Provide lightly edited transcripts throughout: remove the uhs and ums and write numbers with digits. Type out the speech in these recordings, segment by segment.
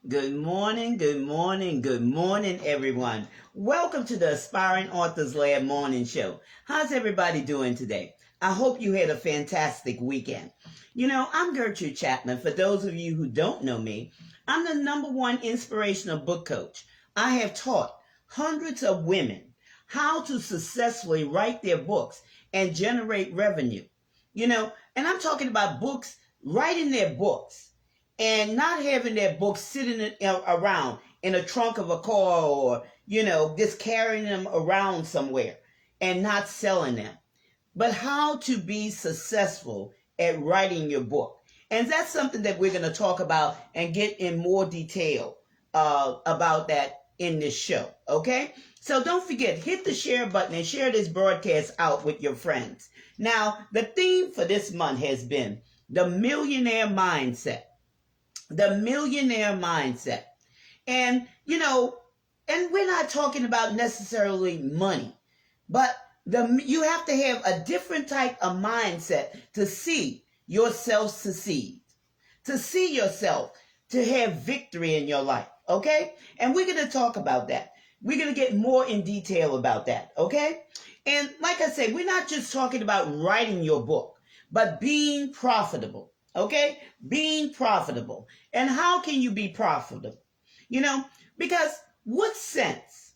Good morning, good morning, good morning, everyone. Welcome to the Aspiring Authors Lab Morning Show. How's everybody doing today? I hope you had a fantastic weekend. I'm Gertrude Chapman. For those of you who don't know me, I'm the #1 inspirational book coach. I have taught hundreds of women how to successfully write their books and generate revenue. And I'm talking about books, writing their books and not having their books sitting around in a trunk of a car or, just carrying them around somewhere and not selling them. But how to be successful at writing your book. And that's something that we're going to talk about and get in more detail about that in this show. Okay? So don't forget, hit the share button and share this broadcast out with your friends. Now, the theme for this month has been the millionaire mindset. The millionaire mindset. And, and we're not talking about necessarily money, but you have to have a different type of mindset to see yourself succeed, to see yourself, to have victory in your life. Okay? And we're going to talk about that. We're going to get more in detail about that. Okay? And like I said, we're not just talking about writing your book, but being profitable. Okay? Being profitable. And how can you be profitable? Because what sense?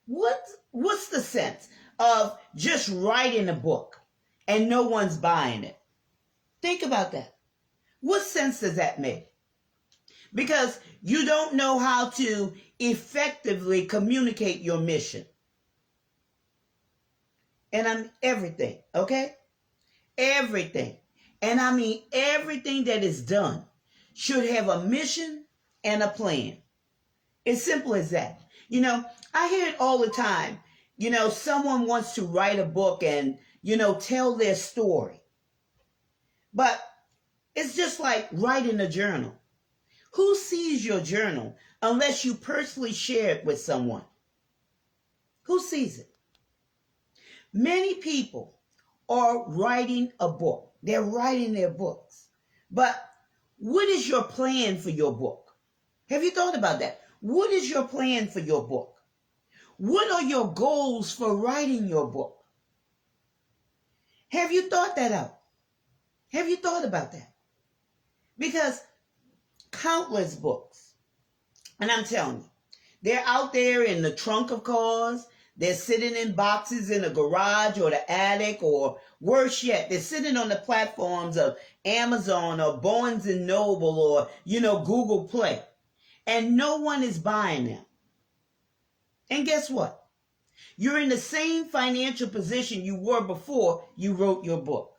What's the sense of just writing a book and no one's buying it? Think about that. What sense does that make? Because you don't know how to effectively communicate your mission. And I'm everything, okay? Everything. And I mean everything that is done should have a mission and a plan. It's simple as that. I hear it all the time. Someone wants to write a book and, tell their story. But it's just like writing a journal. Who sees your journal unless you personally share it with someone? Who sees it? Many people are writing a book. They're writing their books. But what is your plan for your book? Have you thought about that? What is your plan for your book? What are your goals for writing your book? Have you thought that out? Have you thought about that? Because countless books, and I'm telling you, they're out there in the trunk of cars. They're sitting in boxes in the garage or the attic, or worse yet, they're sitting on the platforms of Amazon or Barnes and Noble or, Google Play. And no one is buying them. And guess what? You're in the same financial position you were before you wrote your book.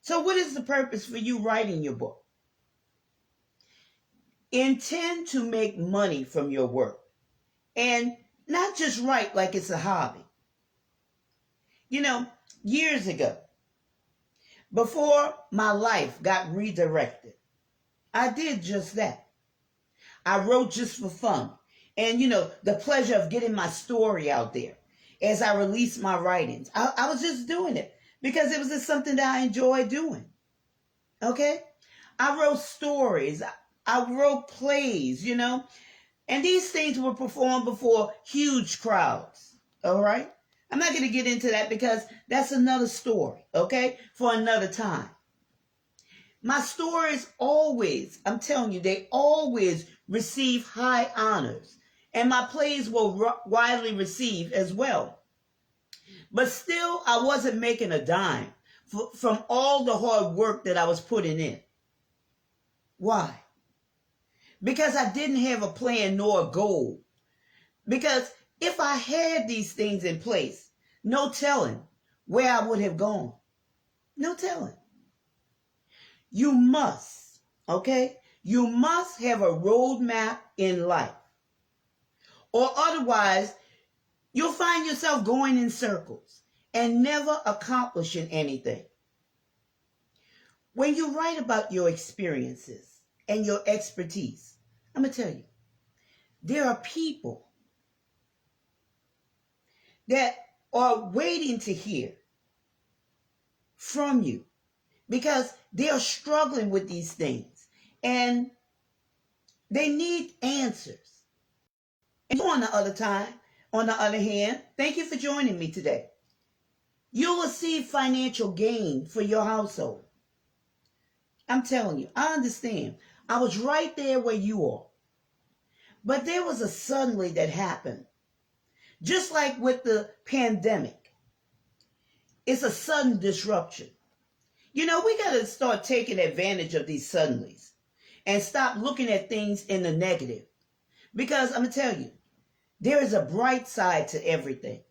So what is the purpose for you writing your book? Intend to make money from your work. And not just write like it's a hobby. Years ago, before my life got redirected, I did just that. I wrote just for fun. And, the pleasure of getting my story out there as I released my writings. I was just doing it because it was just something that I enjoyed doing. Okay? I wrote stories. I wrote plays, and these things were performed before huge crowds. All right? I'm not going to get into that because that's another story, okay, for another time. My stories always, I'm telling you, they always receive high honors. And my plays were widely received as well. But still, I wasn't making a dime from all the hard work that I was putting in. Why? Because I didn't have a plan nor a goal. Because if I had these things in place, no telling where I would have gone. No telling. You must, okay? You must have a roadmap in life. Or otherwise, you'll find yourself going in circles and never accomplishing anything. When you write about your experiences and your expertise, I'm going to tell you, there are people that are waiting to hear from you because they are struggling with these things. And They need answers. And you on the other hand, thank you for joining me today. You'll receive financial gain for your household. I'm telling you, I understand. I was right there where you are. But there was a suddenly that happened. Just like with the pandemic, it's a sudden disruption. We got to start taking advantage of these suddenlies and stop looking at things in the negative. Because I'm going to tell you, there is a bright side to everything.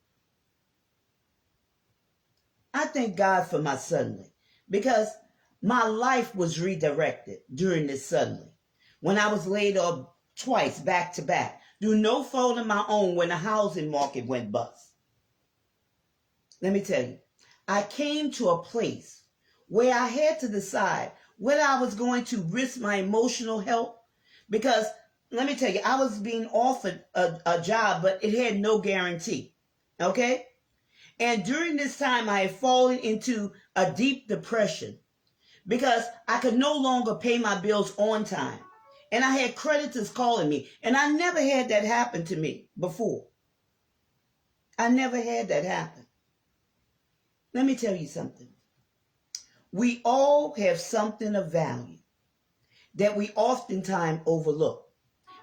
I thank God for my suddenly because my life was redirected during this suddenly. When I was laid off twice back to back, through no fault of my own when the housing market went bust. Let me tell you, I came to a place where I had to decide whether I was going to risk my emotional health because let me tell you, I was being offered a job, but it had no guarantee. Okay? And during this time, I had fallen into a deep depression because I could no longer pay my bills on time. And I had creditors calling me. And I never had that happen to me before. I never had that happen. Let me tell you something. We all have something of value that we oftentimes overlook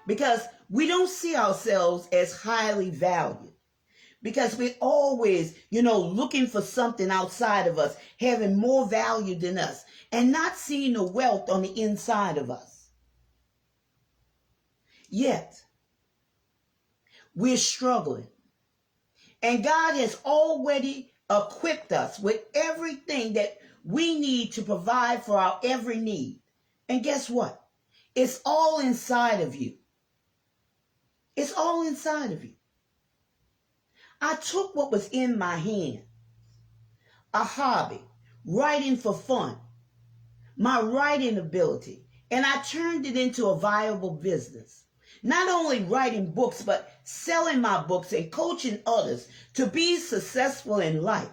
because we don't see ourselves as highly valued. Because we're always, looking for something outside of us, having more value than us, and not seeing the wealth on the inside of us. Yet, we're struggling. And God has already equipped us with everything that we need to provide for our every need. And guess what? It's all inside of you. It's all inside of you. I took what was in my hand, a hobby, writing for fun, my writing ability, and I turned it into a viable business. Not only writing books, but selling my books and coaching others to be successful in life.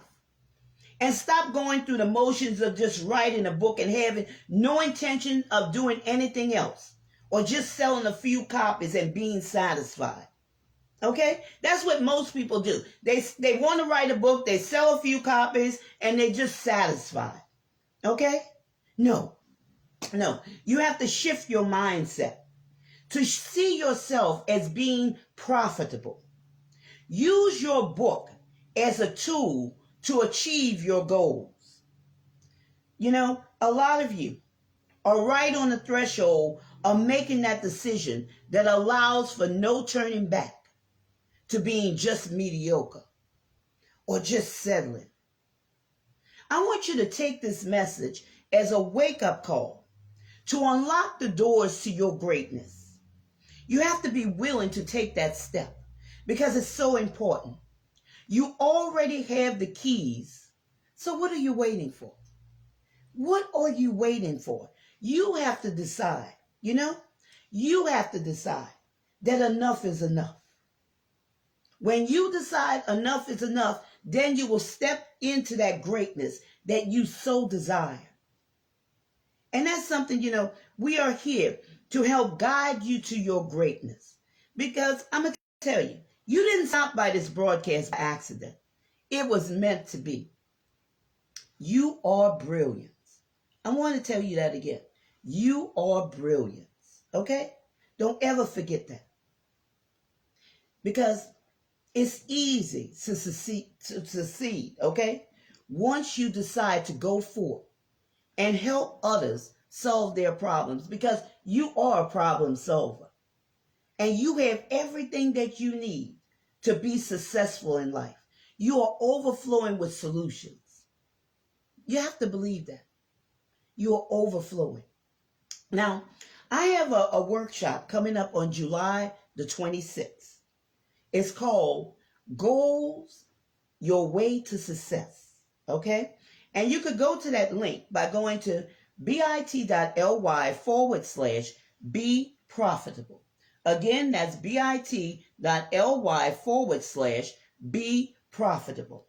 And stop going through the motions of just writing a book and having no intention of doing anything else, or just selling a few copies and being satisfied. Okay? That's what most people do. They want to write a book, they sell a few copies, and they're just satisfied. Okay? No. You have to shift your mindset to see yourself as being profitable. Use your book as a tool to achieve your goals. A lot of you are right on the threshold of making that decision that allows for no turning back to being just mediocre or just settling. I want you to take this message as a wake-up call to unlock the doors to your greatness. You have to be willing to take that step because it's so important. You already have the keys. So what are you waiting for? What are you waiting for? You have to decide, you have to decide that enough is enough. When you decide enough is enough, then you will step into that greatness that you so desire. And that's something, we are here to help guide you to your greatness. Because I'm going to tell you, you didn't stop by this broadcast by accident. It was meant to be. You are brilliance. I want to tell you that again. You are brilliance. Okay? Don't ever forget that. Because it's easy to succeed, okay? Once you decide to go forth and help others solve their problems, because you are a problem solver. And you have everything that you need to be successful in life. You are overflowing with solutions. You have to believe that. You are overflowing. Now, I have a workshop coming up on July the 26th. It's called Goals, Your Way to Success. Okay? And you could go to that link by going to bit.ly/be profitable. Again, that's bit.ly/be profitable.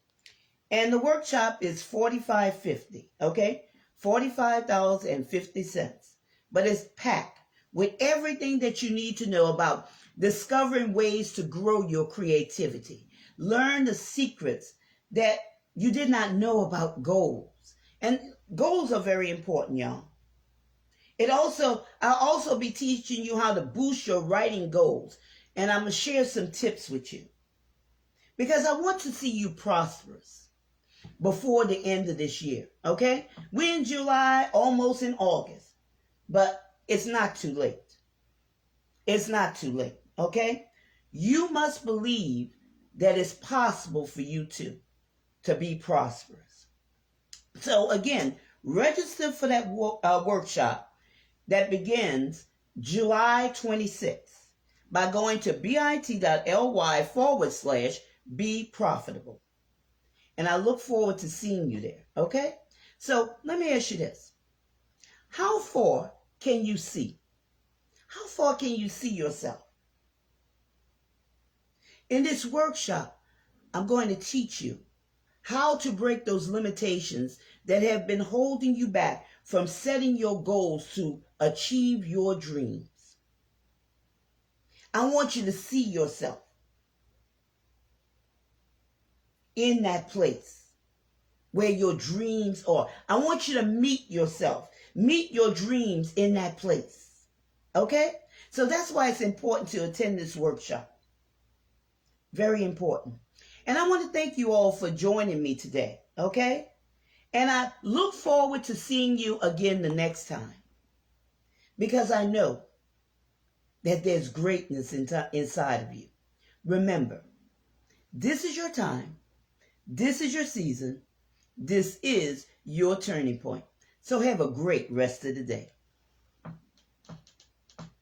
And the workshop is $45.50. Okay? $45.50. But it's packed with everything that you need to know about discovering ways to grow your creativity. Learn the secrets that you did not know about goals. And goals are very important, y'all. I'll also be teaching you how to boost your writing goals. And I'm going to share some tips with you. Because I want to see you prosperous before the end of this year. Okay? We're in July, almost in August. But it's not too late. It's not too late. Okay? You must believe that it's possible for you to be prosperous. So again, register for that workshop that begins July 26th by going to bit.ly/be profitable. And I look forward to seeing you there. Okay? So let me ask you this. How far can you see? How far can you see yourself? In this workshop, I'm going to teach you how to break those limitations that have been holding you back from setting your goals to achieve your dreams. I want you to see yourself in that place where your dreams are. I want you to meet yourself, meet your dreams in that place. Okay? So that's why it's important to attend this workshop. Very important. And I want to thank you all for joining me today. Okay? And I look forward to seeing you again the next time. Because I know that there's greatness inside of you. Remember, this is your time. This is your season. This is your turning point. So have a great rest of the day.